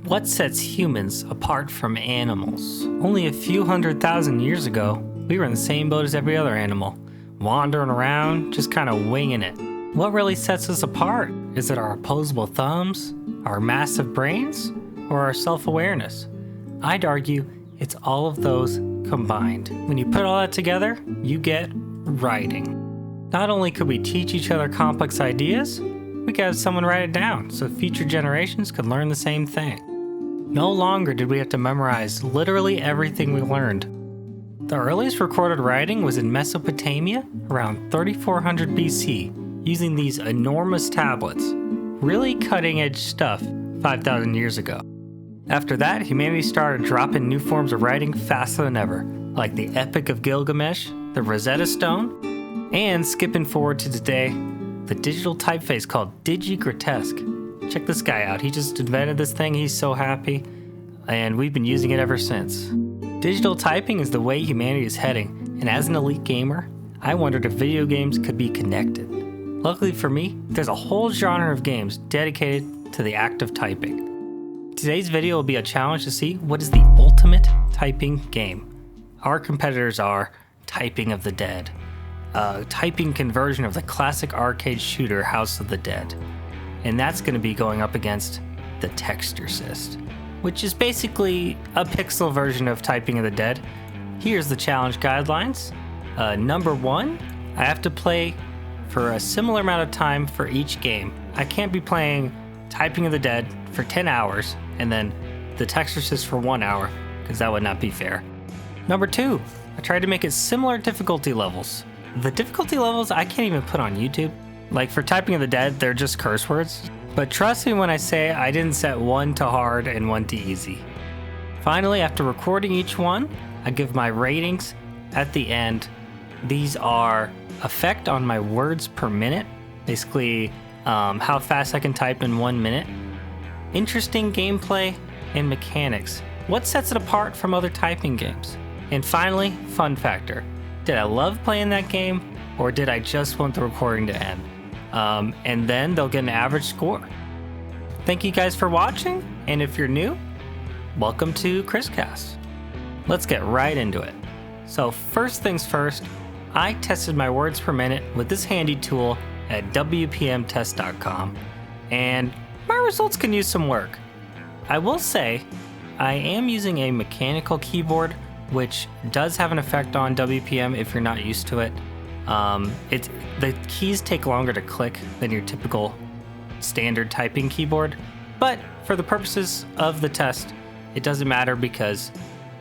What sets humans apart from animals? Only a few 100,000 years ago, we were in the same boat as every other animal, wandering around, just kind of winging it. What really sets us apart? Is it our opposable thumbs, our massive brains, or our self-awareness? I'd argue it's all of those combined. When you put all that together, you get writing. Not only could we teach each other complex ideas, we could have someone write it down so future generations could learn the same thing. No longer did we have to memorize literally everything we learned. The earliest recorded writing was in Mesopotamia around 3400 BC, using these enormous tablets. Really cutting edge stuff 5,000 years ago. After that, humanity started dropping new forms of writing faster than ever, like the Epic of Gilgamesh, the Rosetta Stone, and skipping forward to today, the digital typeface called DigiGrotesque. Check this guy out, he just invented this thing, he's so happy, and we've been using it ever since. Digital typing is the way humanity is heading, and as an elite gamer, I wondered if video games could be connected. Luckily for me, there's a whole genre of games dedicated to the act of typing. Today's video will be a challenge to see what is the ultimate typing game. Our competitors are Typing of the Dead, a typing conversion of the classic arcade shooter House of the Dead. And that's going to be going up against the Textorcist, which is basically a pixel version of Typing of the Dead. Here's the challenge guidelines. Number 1, I have to play for a similar amount of time for each game. I can't be playing Typing of the Dead for 10 hours and then the Textorcist for 1 hour, because that would not be fair. Number 2, I tried to make it similar difficulty levels. The difficulty levels I can't even put on YouTube. Like for Typing of the Dead, they're just curse words. But trust me when I say I didn't set one to hard and one to easy. Finally, after recording each one, I give my ratings at the end. These are effect on my words per minute, basically how fast I can type in 1 minute, interesting gameplay, and mechanics. What sets it apart from other typing games? And finally, fun factor. Did I love playing that game, or did I just want the recording to end? And then they'll get an average score. Thank you guys for watching, and if you're new, welcome to ChrisCast. Let's get right into it. So first things first, I tested my words per minute with this handy tool at wpmtest.com, and my results can use some work. I will say, I am using a mechanical keyboard, which does have an effect on WPM if you're not used to it. The keys take longer to click than your typical standard typing keyboard, but for the purposes of the test, it doesn't matter because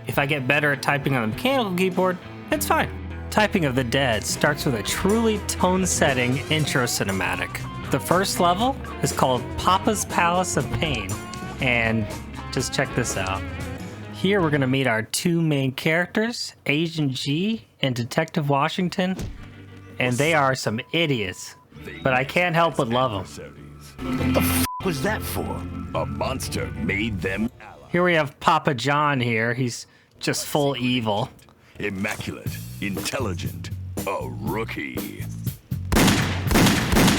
if I get better at typing on the mechanical keyboard, it's fine. Typing of the Dead starts with a truly tone-setting intro cinematic. The first level is called Papa's Palace of Pain, and just check this out. Here we're going to meet our two main characters, Agent G and Detective Washington, and they are some idiots, but I can't help but love them. What the f was that for? A monster made them allies. Here we have Papa John here. He's just full evil. Immaculate, intelligent, a rookie.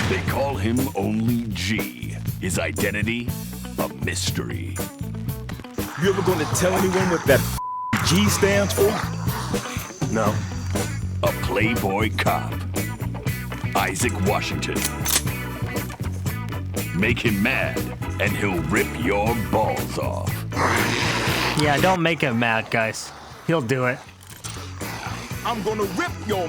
They call him only G. His identity, a mystery. You ever gonna tell anyone what that G stands for? No. A playboy cop. Isaac Washington. Make him mad, and he'll rip your balls off. Yeah, don't make him mad, guys. He'll do it. I'm gonna rip your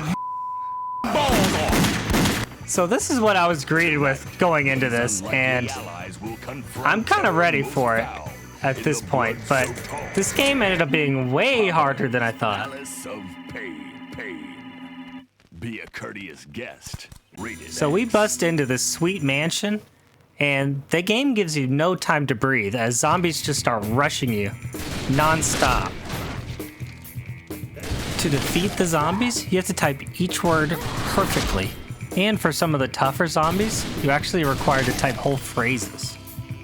balls off. So this is what I was greeted with going into this, and I'm kind of ready for it at this point, but this game ended up being way harder than I thought. Be a courteous guest. So we bust into this sweet mansion, and the game gives you no time to breathe as zombies just start rushing you non-stop. To defeat the zombies, you have to type each word perfectly. And for some of the tougher zombies, you actually are required to type whole phrases.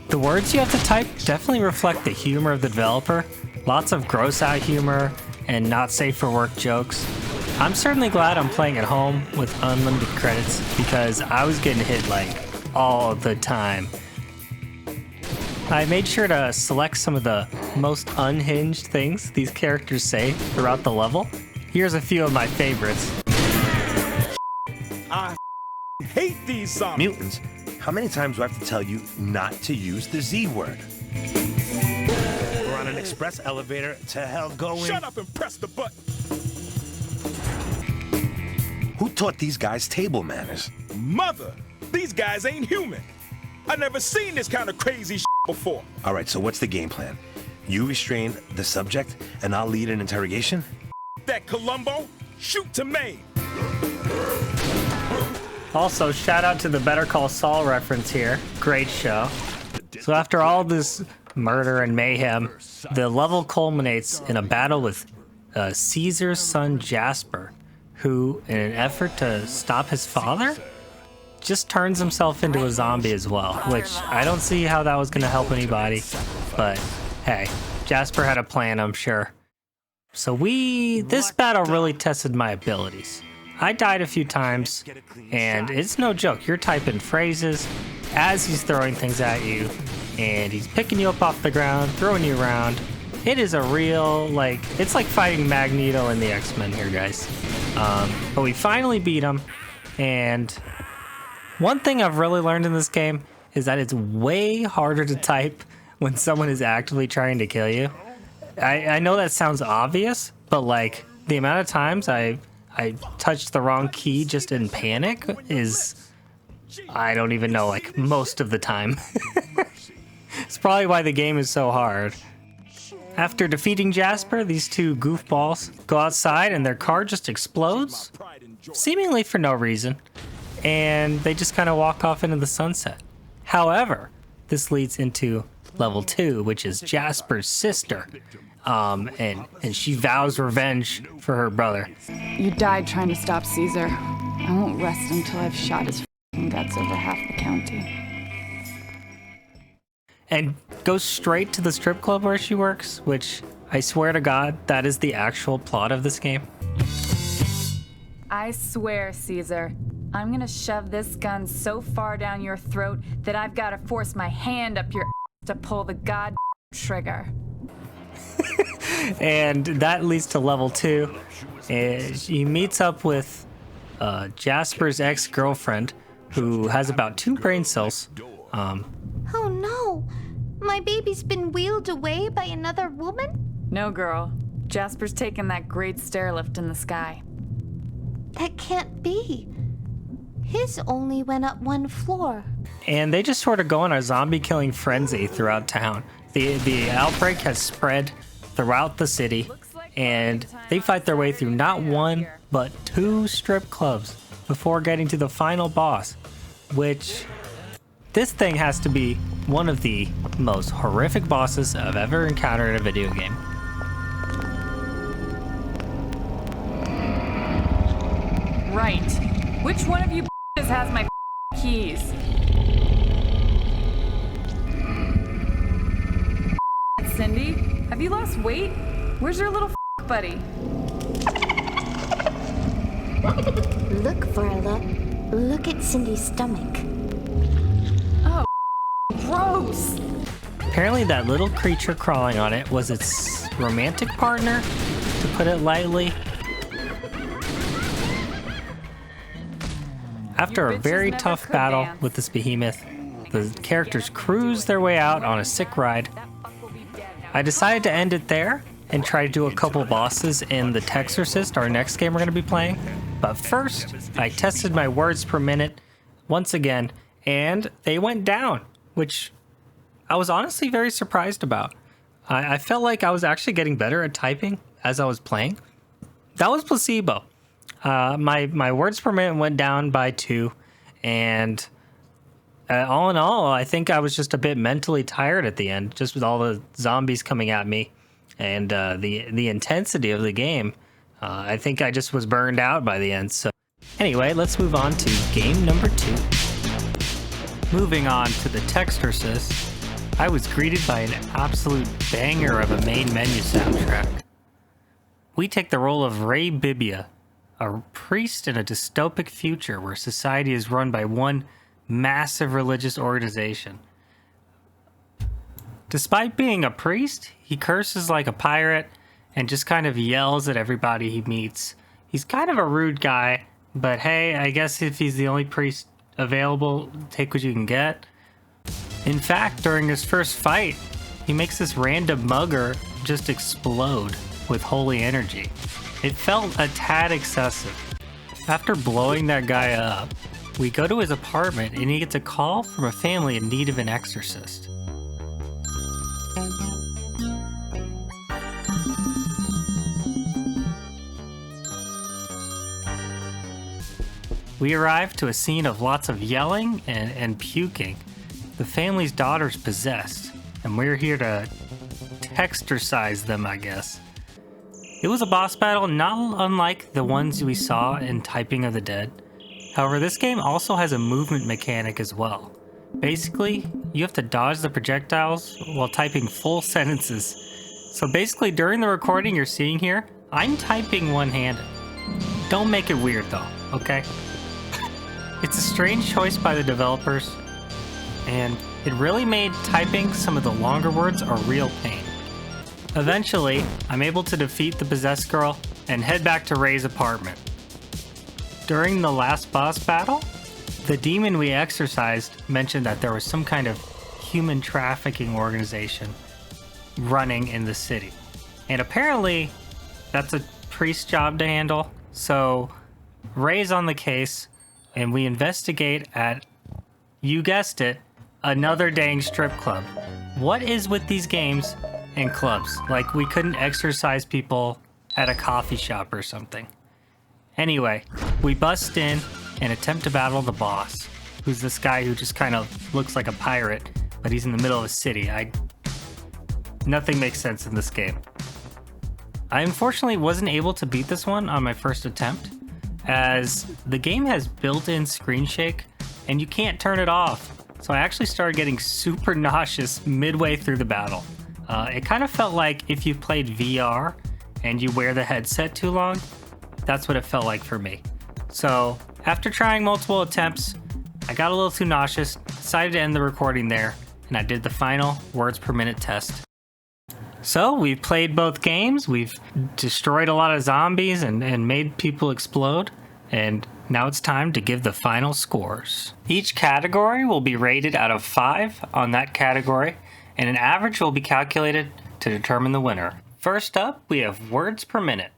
The words you have to type definitely reflect the humor of the developer. Lots of gross out humor and not safe for work jokes. I'm certainly glad I'm playing at home with unlimited credits because I was getting hit like all the time. I made sure to select some of the most unhinged things these characters say throughout the level. Here's a few of my favorites. I hate these zombies. Mutants, how many times do I have to tell you not to use the Z word? We're on an express elevator to hell going. Shut up and press the button. Who taught these guys table manners? Mother, these guys ain't human. I never seen this kind of crazy before. All right, so what's the game plan? You restrain the subject, and I'll lead an interrogation? That Columbo, shoot to maim. Also, shout out to the Better Call Saul reference here. Great show. So after all this murder and mayhem, the level culminates in a battle with Caesar's son Jasper, who, in an effort to stop his father, just turns himself into a zombie as well, which I don't see how that was going to help anybody. But hey, Jasper had a plan, I'm sure. So this battle really tested my abilities. I died a few times, and it's no joke. You're typing phrases as he's throwing things at you, and he's picking you up off the ground, throwing you around. It is a real, it's like fighting Magneto in the X-Men here, guys. But we finally beat him, and one thing I've really learned in this game is that it's way harder to type when someone is actively trying to kill you. I know that sounds obvious, but the amount of times I touched the wrong key just in panic is, I don't even know, most of the time. It's probably why the game is so hard. After defeating Jasper, these two goofballs go outside and their car just explodes, seemingly for no reason, and they just kind of walk off into the sunset. However, this leads into level 2, which is Jasper's sister, and she vows revenge for her brother. You died trying to stop Caesar. I won't rest until I've shot his f***ing guts over half the county. And goes straight to the strip club where she works, which I swear to God, that is the actual plot of this game. I swear, Caesar, I'm gonna shove this gun so far down your throat that I've gotta force my hand up your ass to pull the god trigger. And that leads to level 2. He meets up with Jasper's ex-girlfriend, who has about 2 brain cells. Oh no! My baby's been wheeled away by another woman? No, girl. Jasper's taking that great stair lift in the sky. That can't be. His only went up 1 floor. And they just sort of go on a zombie-killing frenzy throughout town. The outbreak has spread throughout the city, and they fight their way through not 1, but 2 strip clubs before getting to the final boss, which... this thing has to be one of the most horrific bosses I've ever encountered in a video game. Right. Which one of you has my keys? Cindy, have you lost weight? Where's your little buddy? Look, Varla. Look at Cindy's stomach. Oh, gross! Apparently that little creature crawling on it was its romantic partner, to put it lightly. After a very tough battle with this behemoth, the characters cruise their way out on a sick ride. I decided to end it there and try to do a couple bosses in the Textorcist, our next game we're going to be playing. But first, I tested my words per minute once again, and they went down, which I was honestly very surprised about. I felt like I was actually getting better at typing as I was playing. That was placebo. My words per minute went down by 2, and all in all, I think I was just a bit mentally tired at the end, just with all the zombies coming at me and the intensity of the game. I think I just was burned out by the end. So anyway, let's move on to game number 2. Moving on to the Textorcist, I was greeted by an absolute banger of a main menu soundtrack. We take the role of Ray Bibia, a priest in a dystopic future where society is run by one massive religious organization. Despite being a priest, he curses like a pirate and just kind of yells at everybody he meets. He's kind of a rude guy, but hey, I guess if he's the only priest available, take what you can get. In fact, during his first fight, he makes this random mugger just explode with holy energy. It felt a tad excessive. After blowing that guy up, we go to his apartment and he gets a call from a family in need of an exorcist. We arrive to a scene of lots of yelling and puking. The family's daughter's possessed, and we're here to textorcise them, I guess. It was a boss battle not unlike the ones we saw in Typing of the Dead. However, this game also has a movement mechanic as well. Basically, you have to dodge the projectiles while typing full sentences. So basically, during the recording you're seeing here, I'm typing one-handed. Don't make it weird though, okay? It's a strange choice by the developers, and it really made typing some of the longer words a real pain. Eventually, I'm able to defeat the possessed girl and head back to Ray's apartment. During the last boss battle, the demon we exorcised mentioned that there was some kind of human trafficking organization running in the city. And apparently, that's a priest's job to handle, so Ray's on the case, and we investigate at, you guessed it, another dang strip club. What is with these games and clubs? Like we couldn't exorcise people at a coffee shop or something. Anyway, we bust in and attempt to battle the boss, who's this guy who just kind of looks like a pirate, but he's in the middle of a city. Nothing makes sense in this game. I unfortunately wasn't able to beat this one on my first attempt, as the game has built-in screen shake and you can't turn it off. So I actually started getting super nauseous midway through the battle. It kind of felt like if you played VR and you wear the headset too long, that's what it felt like for me. So after trying multiple attempts, I got a little too nauseous, decided to end the recording there, and I did the final words per minute test. So we've played both games, we've destroyed a lot of zombies and made people explode, and now it's time to give the final scores. Each category will be rated out of 5 on that category, and an average will be calculated to determine the winner. First up, we have words per minute.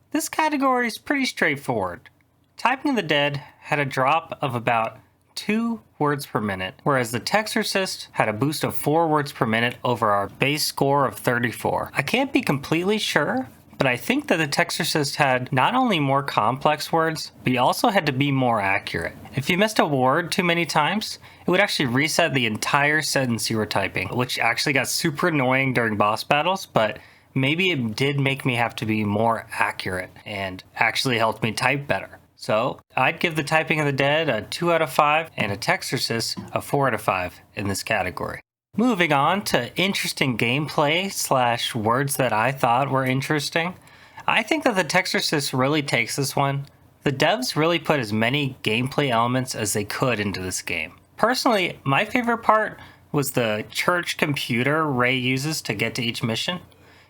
This category is pretty straightforward. Typing of the Dead had a drop of about 2 words per minute, whereas the Textorcist had a boost of 4 words per minute over our base score of 34. I can't be completely sure, but I think that the Textorcist had not only more complex words, but you also had to be more accurate. If you missed a word too many times, it would actually reset the entire sentence you were typing, which actually got super annoying during boss battles, but maybe it did make me have to be more accurate and actually helped me type better. So I'd give the Typing of the Dead a 2 out of 5 and a Textorcist a 4 out of 5 in this category. Moving on to interesting gameplay / words that I thought were interesting. I think that the Textorcist really takes this one. The devs really put as many gameplay elements as they could into this game. Personally, my favorite part was the church computer Ray uses to get to each mission.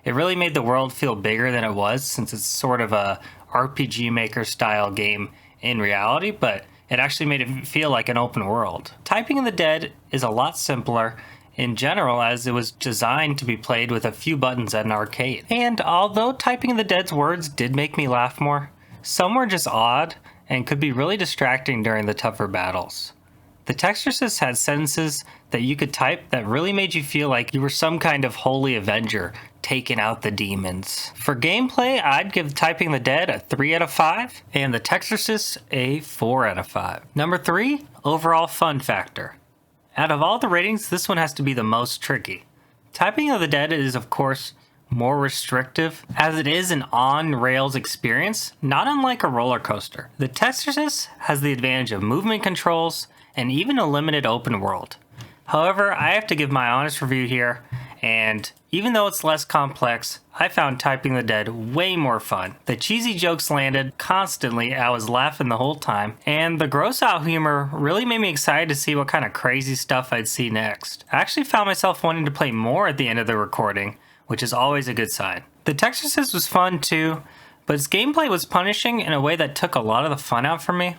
It really made the world feel bigger than it was, since it's sort of a RPG Maker style game in reality, but it actually made it feel like an open world. Typing of the Dead is a lot simpler in general, as it was designed to be played with a few buttons at an arcade. And although Typing of the Dead's words did make me laugh more, some were just odd and could be really distracting during the tougher battles. The Textorcist had sentences that you could type that really made you feel like you were some kind of holy avenger taking out the demons. For gameplay, I'd give Typing the Dead a 3 out of 5 and the Textorcist a 4 out of 5. Number 3, overall fun factor. Out of all the ratings, this one has to be the most tricky. Typing of the Dead is, of course, more restrictive, as it is an on-rails experience, not unlike a roller coaster. The Textorcist has the advantage of movement controls and even a limited open world. However, I have to give my honest review here, And even though it's less complex, I found Typing the Dead way more fun. The cheesy jokes landed constantly, I was laughing the whole time, and the gross out humor really made me excited to see what kind of crazy stuff I'd see next. I actually found myself wanting to play more at the end of the recording, which is always a good sign. The Textorcist was fun too, but its gameplay was punishing in a way that took a lot of the fun out from me,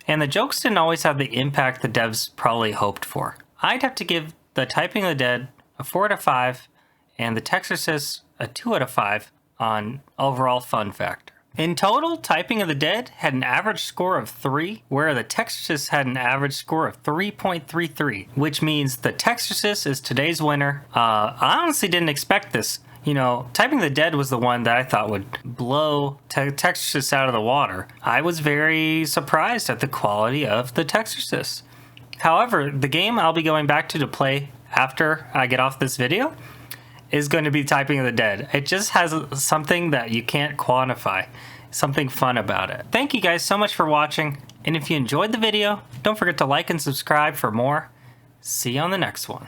and the jokes didn't always have the impact the devs probably hoped for. I'd have to give the Typing the Dead a 4 out of 5, and the Textorcist a 2 out of 5 on overall fun factor. In total, Typing of the Dead had an average score of 3, where the Textorcist had an average score of 3.33, which means the Textorcist is today's winner. I honestly didn't expect this. You know, Typing the Dead was the one that I thought would blow Textorcist out of the water. I was very surprised at the quality of the Textorcist. However, the game I'll be going back to play after I get off this video is going to be Typing of the Dead. It just has something that you can't quantify, something fun about it. Thank you guys so much for watching, and if you enjoyed the video, don't forget to like and subscribe for more. See you on the next one.